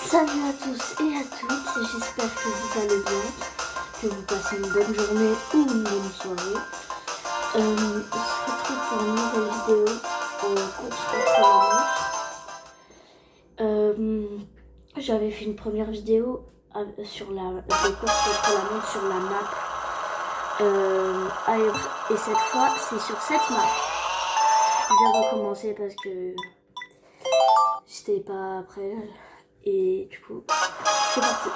Salut à tous et à toutes, j'espère que vous allez bien, que vous passez une bonne journée ou une bonne soirée. On se retrouve pour une nouvelle vidéo course contre la montre. J'avais fait une première vidéo sur des courses contre la montre sur la map et cette fois c'est sur cette map. Je vais recommencer parce que j'étais pas prêt. Et du coup, c'est parti.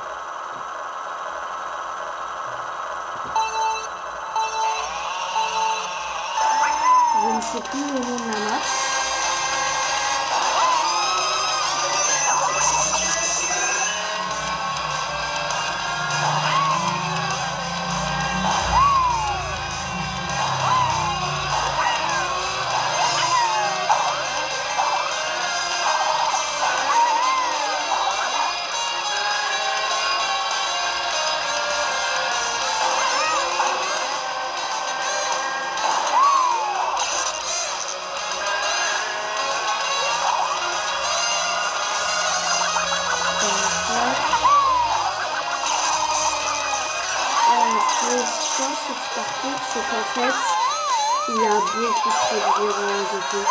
Je ne sais plus le nom de la map. Sur ce parcours, c'est qu'en fait, il y a beaucoup trop de virages et tout.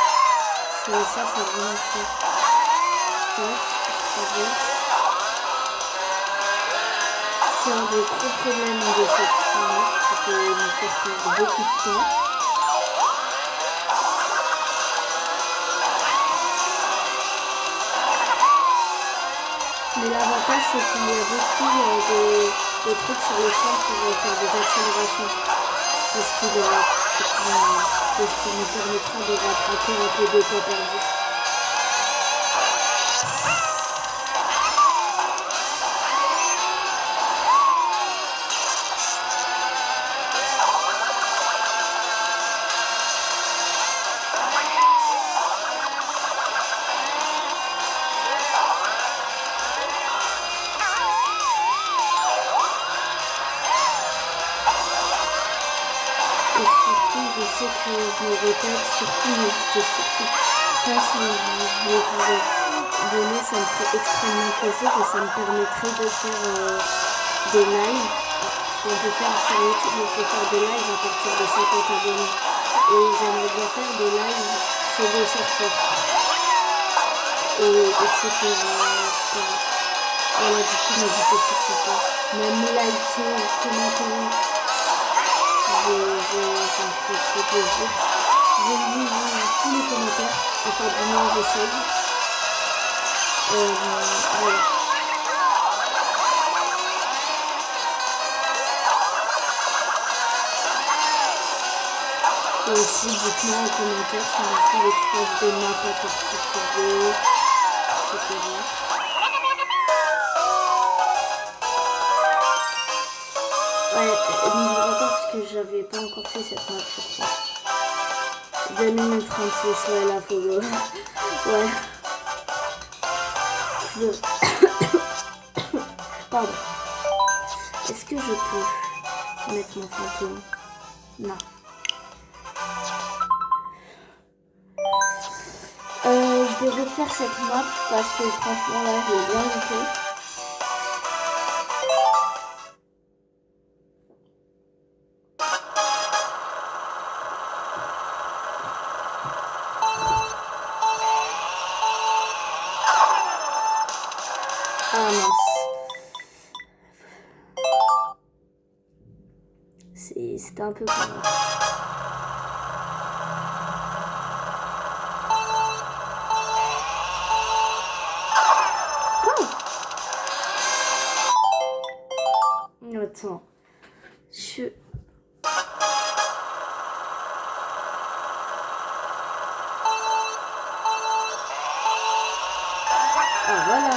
Ça vraiment fait. C'est un des gros problèmes de cette map, c'est que nous fait perdre beaucoup de temps. Mais l'avantage, c'est qu'il y a beaucoup de trucs sur le champ pour faire des accélérations. C'est ce qui nous permettra de rattraper un peu de temps perdu. Je sais que je me répète, surtout n'hésitez surtout pas si vous voulez vous abonner, ça me ferait extrêmement plaisir et ça me permettrait de faire des lives. On peut faire sur YouTube, on peut faire des lives à partir de 50 abonnés. Et j'aimerais bien faire des lives sur des chercheurs. Et etc. Voilà, du coup, n'hésitez surtout pas. Même liker, commenter. Ça me fait très plaisir. Je lis tous les commentaires, enfin du moins j'essaye. Voilà. Et aussi dites-moi en commentaire si vous voulez que je fasse des maps à particulier, etc. Ouais, n'oubliez pas parce que j'avais pas encore fait cette map sur ça. 2 minutes 36, ouais, là, faut le... Ouais. Pardon. Est-ce que je peux mettre mon fantôme? Non. Je vais refaire cette map parce que franchement, là, je l'ai bien loupé. Ah mince. C'était un peu grave. Attends. Ah voilà.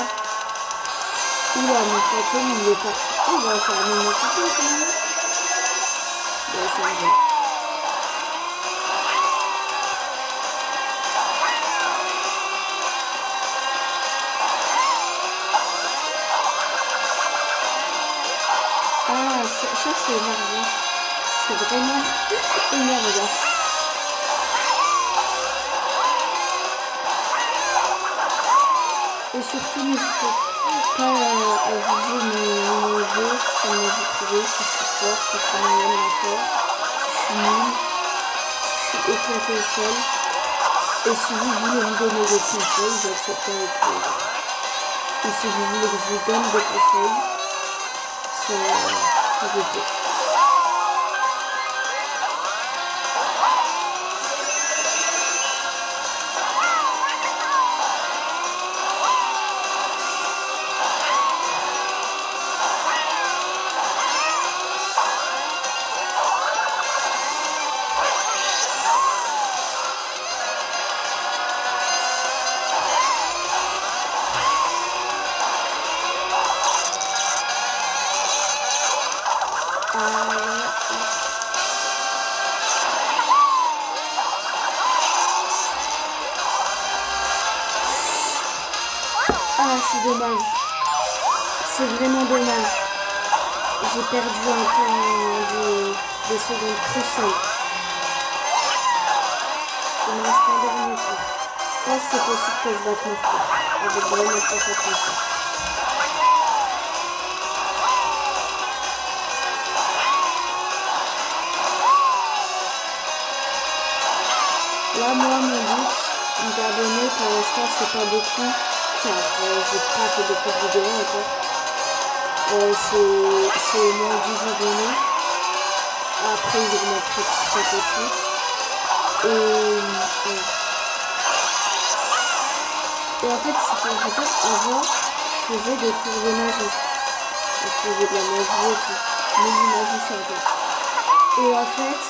Oula, mon fantôme il est parti. Oh bah ça remet mon fantôme quand même. Ouais, ça va. Ah, ça c'est énervant. C'est vraiment énervant. Et surtout, n'hésitez pas à juger mon jeu, comment vous trouvez, si je suis fort, si je suis moyennement fort, si je suis nul, si je suis éclaté au sol. Et si vous voulez me donner des conseils, j'accepte avec plaisir. Et si vous voulez que je vous donne des conseils, ça je peux. Ah, c'est dommage. C'est vraiment dommage. J'ai perdu un temps des secondes cruciales. Il me reste un dernier tour. Je pense que c'est possible que je batte mon tour avec vraiment concentration. Là, moi, mon but, d'abonner pour l'instant, c'est pas beaucoup. Car j'ai pas fait beaucoup de vidéos encore. C'est au moins 10 abonnés. Après, je vais mettre petit à petit. Et en fait, c'est pour vous dire, avant, je faisais des cours de magie. Je faisais de la magie et tout. Mini-magicien, quoi. Et en fait,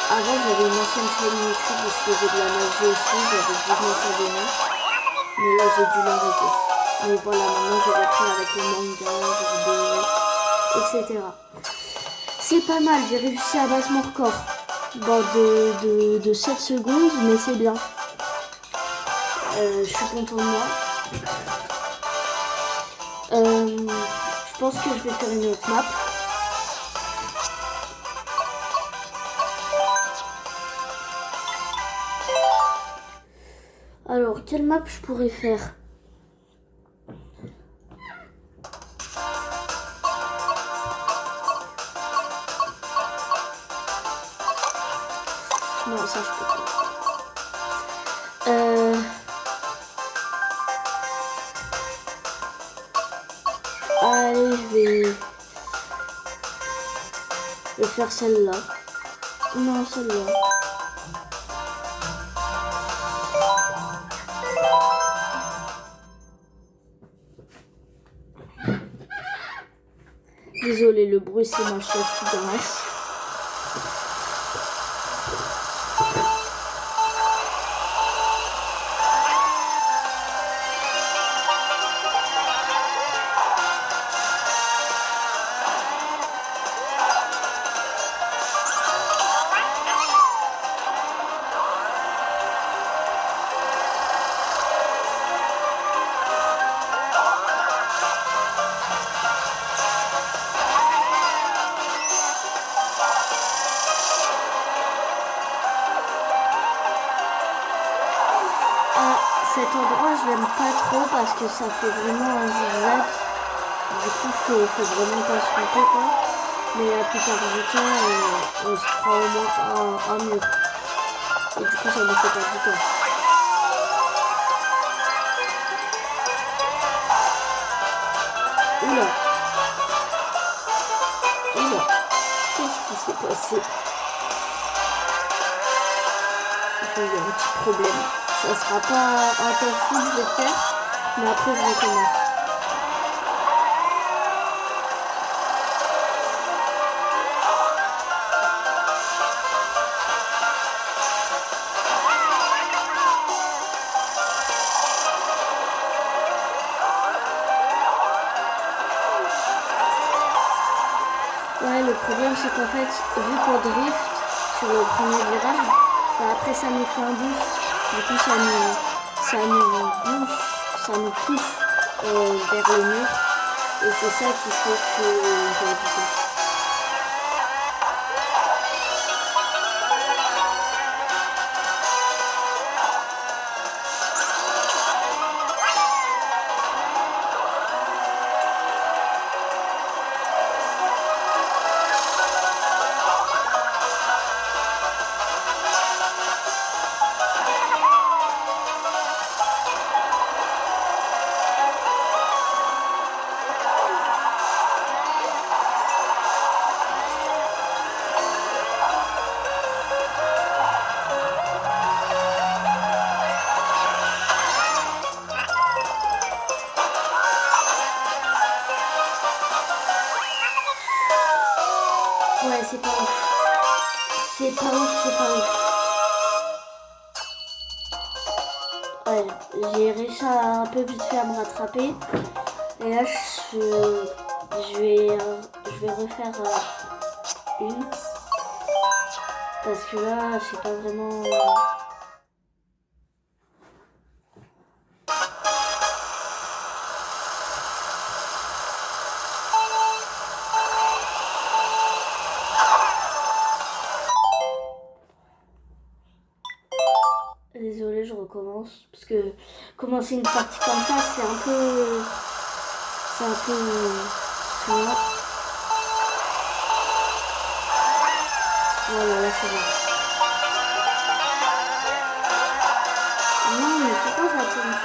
avant, j'avais une ancienne chaîne YouTube où je faisais de la magie aussi. J'avais 19 abonnés. Mais là, j'ai dû l'arrêter. Mais voilà, maintenant, j'ai repris avec le manga, les vidéos, etc. C'est pas mal, j'ai réussi à battre mon record. Bon, de 7 secondes, mais c'est bien. Je suis content de moi. Je pense que je vais faire une autre map. Alors, quelle map je pourrais faire? Non, ça je peux pas. Allez, je vais faire celle-là. Non, celle-là. Désolé, le bruit, c'est ma chaise qui grince. Cet endroit, je l'aime pas trop parce que ça fait vraiment un zigzag. Du coup, faut vraiment pas se tromper, quoi. Mais la plupart du temps, on se prend au moins un mur. Et du coup, ça me fait pas du temps. Oula. Oula. Qu'est-ce qui s'est passé? J'ai eu un petit problème. Ça sera pas un temps fou que je vais faire, mais après je recommence. Ouais, le problème c'est qu'en fait, vu qu'on drift sur le premier virage, bah après ça nous fait un boost. Du coup, ça nous pousse vers le mur. Et c'est ça qui fait que on perd du temps. c'est pas ouf. C'est pas ouf, c'est pas ouf. Ouais, j'ai réussi à un peu vite fait à me rattraper. Et là, je vais refaire une. Parce que là, c'est pas vraiment... Désolée, je recommence. Parce que commencer une partie comme ça, c'est un peu... C'est un peu... Voilà, voilà, là, c'est bon. Non, mais pourquoi ça tourne ça?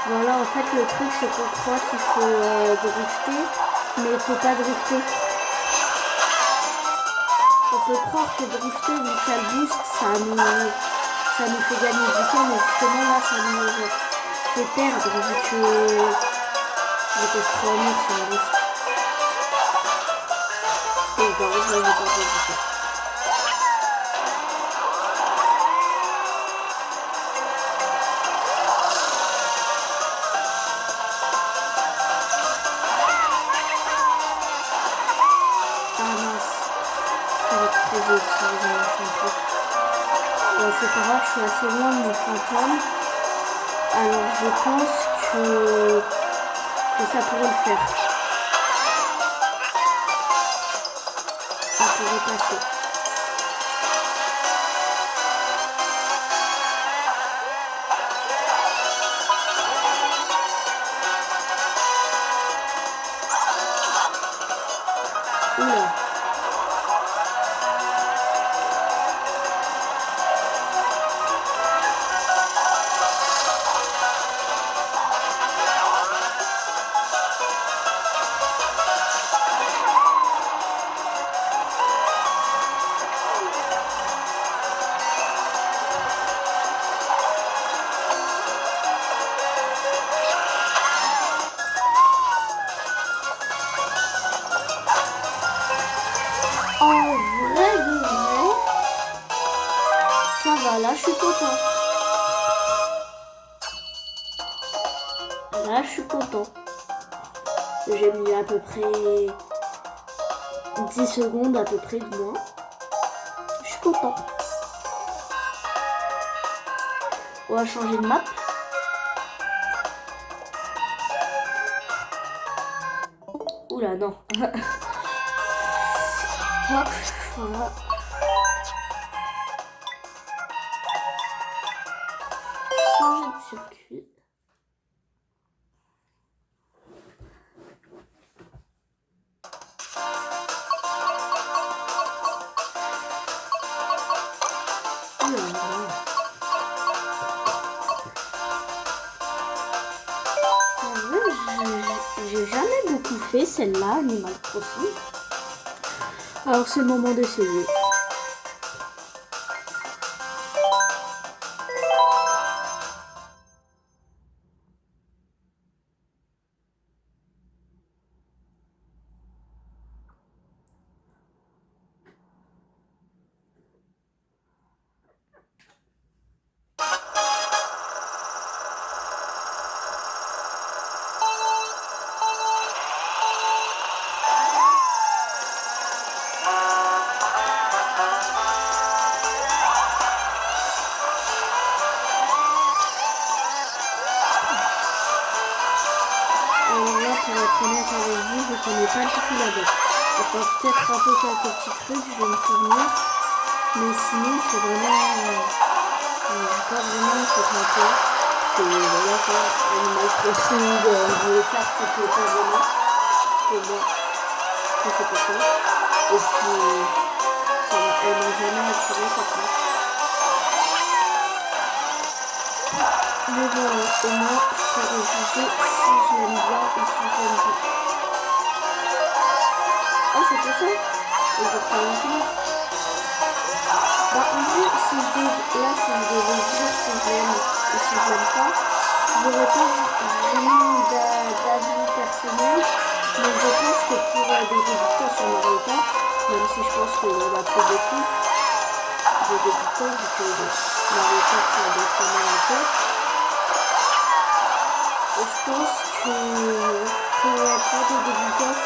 Voilà, en fait, le truc, c'est qu'on croit qu'il faut drifter, mais il faut pas drifter. On peut croire que drifter, vu qu'il y a le boost, ça nous fait gagner du temps, mais justement là, ça nous fait perdre, vu que se prend sur le boost. Et bah, je vais pas du temps. C'est pas grave, je suis assez loin de mon fantôme. Alors je pense que ça pourrait le faire. Ça pourrait passer. Oula. Là, je suis content. Là, je suis content. J'ai mis à peu près 10 secondes à peu près de moins. Je suis content. On va changer de map. Oula, non. Hop, voilà. Changer de circuit. J'ai jamais beaucoup fait celle-là, Animal Crossing. Alors c'est le moment d'essayer. Pour être honnête avec vous, je connais pas du tout la bête. Il faut peut-être un peu quelques petits trucs, je vais me souvenir. Mais sinon, c'est vraiment... j'ai pas vraiment cette matière. Parce que voilà quoi, Animal Crossing, les cartes, c'est pas vraiment. Pour moi, c'est pas ça. Et puis, elle m'a jamais attiré cette map. Mais Mais voilà, au moins je pourrais juger si je l'aime bien ou si je l'aime pas. Ah, c'était ça? Il dure pas longtemps. Bah, en vrai, si je devais dire si je l'aime ou si je l'aime pas, j'aurais pas vraiment d'avis personnel, mais je pense que pour des débutants sur Mario Kart, même si je pense qu'on en a pris beaucoup de débutants, vu que Mario Kart ça doit être quand même un peu, et je pense que pour des débutants,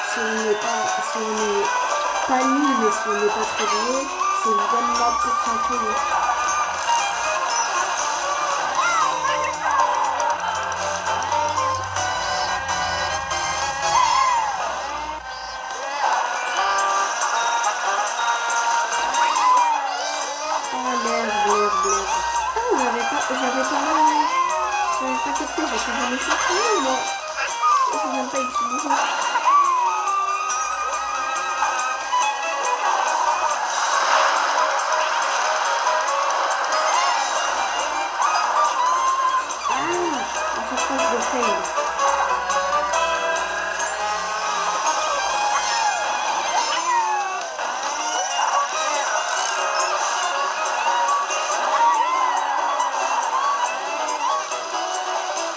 si on n'est pas nul, mais si on n'est pas très doué, c'est une bonne map pour s'entraîner. Ah merde. Ah, j'avais pas capté, j'ai fait jamais champion, moi. J'ai même pas utilisé. À chaque fois je le fail.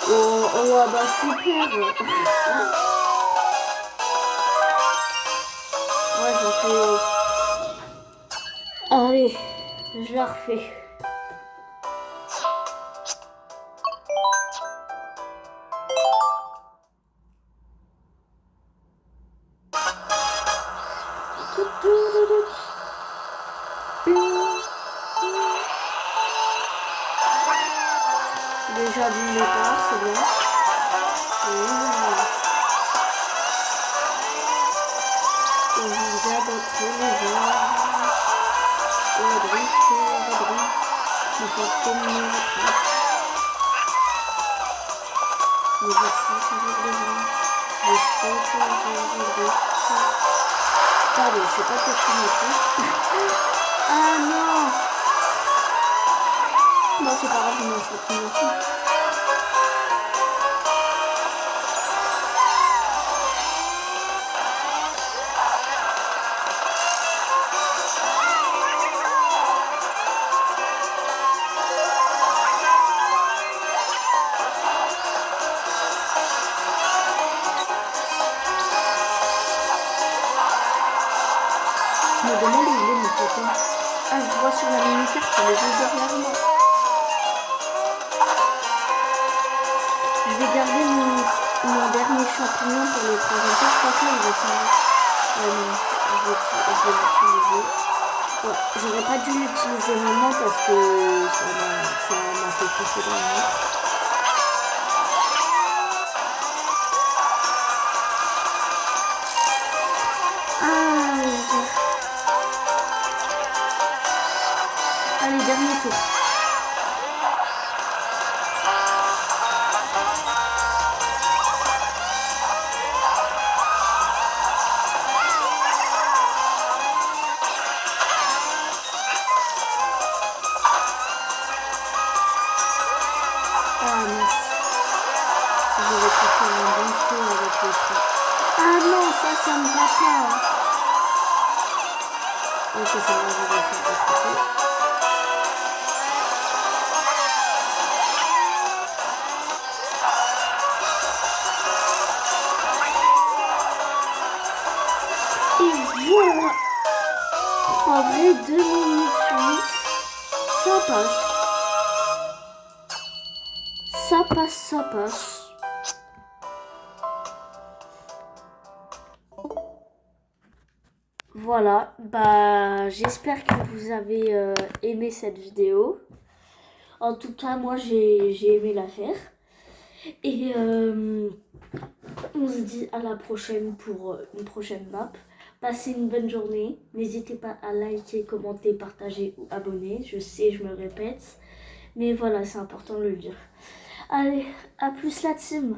Oh bah super. Ouais, j'en fais. Allez, je la refais. Déjà du départ, c'est bien. Et vous adoptez les gens. Et drift. Il faut tenir le train. Mais je suis toujours devant. Je suis toujours devant. Allez, c'est pas que je suis plus. Ah non! Bon, c'est pas grave, je m'en fous. Je me demande où il est mon photo. Ah, je vois sur la mini-carte, il est juste derrière moi. Je vais garder mon dernier champignon pour le présenter. Je crois qu'il va s'en... non, je vais l'utiliser. Ouais, j'aurais pas dû l'utiliser maintenant parce que ça m'a fait pousser dans le nez. Allez, dernier tour. Ah mince. J'aurais pu faire un bon saut avec le truc. Ah non, ça me va pas. Ok, ça va, je vais faire de côté. Et voilà. En vrai, 2 minutes 8, ça passe. Ça passe. Voilà, bah j'espère que vous avez aimé cette vidéo. En tout cas, moi j'ai aimé la faire. Et on se dit à la prochaine pour une prochaine map. Passez une bonne journée. N'hésitez pas à liker, commenter, partager ou abonner. Je sais, je me répète. Mais voilà, c'est important de le dire. Allez, à plus la team.